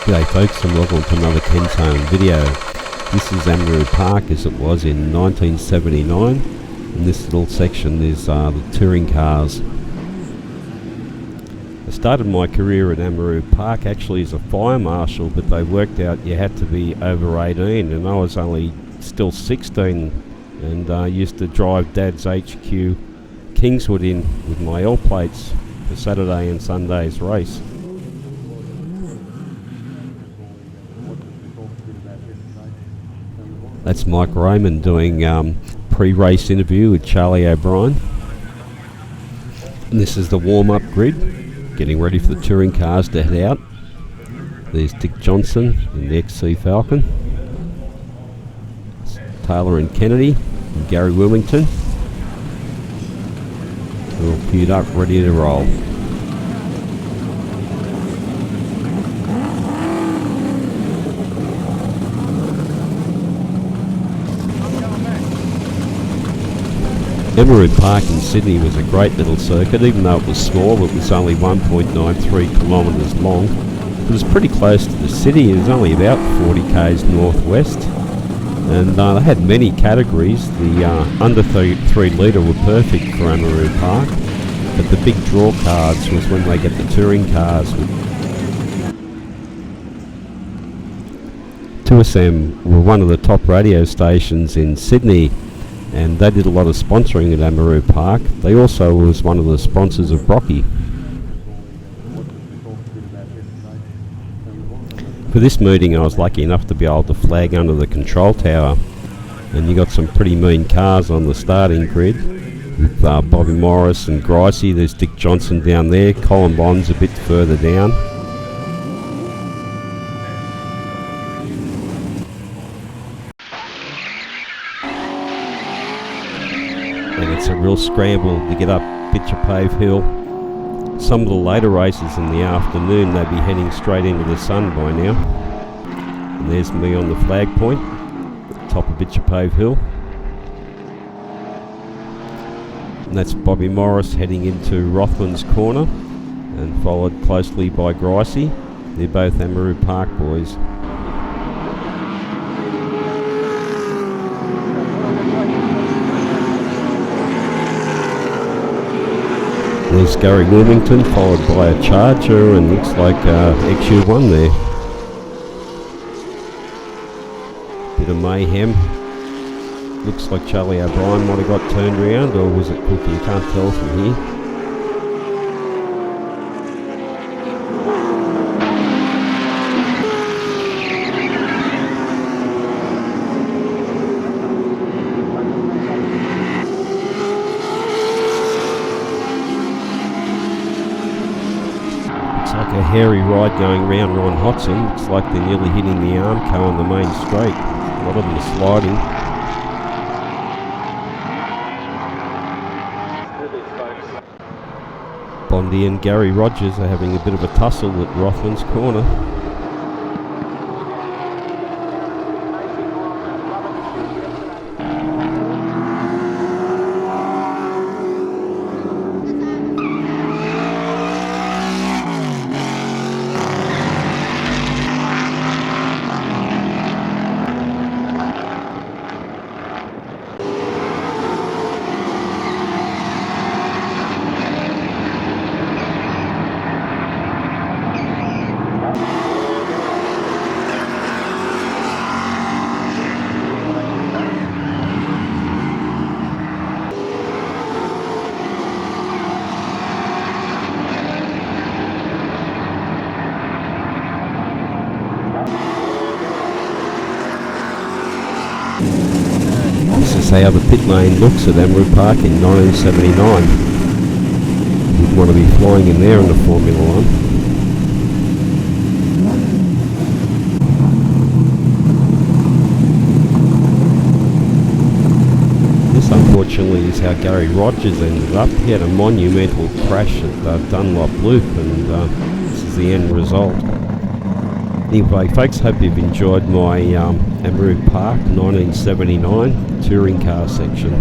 G'day folks, and welcome to another Ken's Home video. This is Amaroo Park as it was in 1979. In this little section is the touring cars. I started my career at Amaroo Park actually as a fire marshal, but they worked out you had to be over 18, and I was only still 16, and used to drive Dad's HQ Kingswood in with my L plates for Saturday and Sunday's race. That's Mike Raymond doing pre-race interview with Charlie O'Brien. And this is the warm-up grid, getting ready for the touring cars to head out. There's Dick Johnson in the XC Falcon, Taylor and Kennedy, and Gary Wilmington. They're all queued up, ready to roll. Amaroo Park in Sydney was a great little circuit. Even though it was small, it was only 1.93 kilometres long. It was pretty close to the city. It was only about 40 k's northwest, and they had many categories. The under 3 litre were perfect for Amaroo Park, but the big draw cards was when they get the touring cars. 2SM were one of the top radio stations in Sydney, and they did a lot of sponsoring at Amaroo Park. They also was one of the sponsors of Brocky. For this meeting I was lucky enough to be able to flag under the control tower, and you got some pretty mean cars on the starting grid with Bobby Morris and Gricey. There's Dick Johnson down there, Colin Bond's a bit further down. And it's a real scramble to get up Bitchapave Hill. Some of the later races in the afternoon, they'd be heading straight into the sun by now. And there's me on the flag point, top of Bitchapave Hill. And that's Bobby Morris heading into Rothman's Corner, and followed closely by Gricey. They're both Amaroo Park boys. There's Gary Wilmington, followed by a Charger, and looks like XU1 there. Bit of mayhem. Looks like Charlie O'Brien might have got turned around, or was it Cookie? You can't tell from here. Like a hairy ride going round Ron Hodson. Looks like they're nearly hitting the Armco on the main straight. A lot of them are sliding. Bondi and Gary Rogers are having a bit of a tussle at Rothman's Corner. This is how the pit lane looks at Amaroo Park in 1979. You'd want to be flying in there in the Formula 1. This unfortunately is how Gary Rogers ended up. He had a monumental crash at Dunlop Loop, and this is the end result. Anyway folks, hope you've enjoyed my Amaroo Park 1979 touring car section.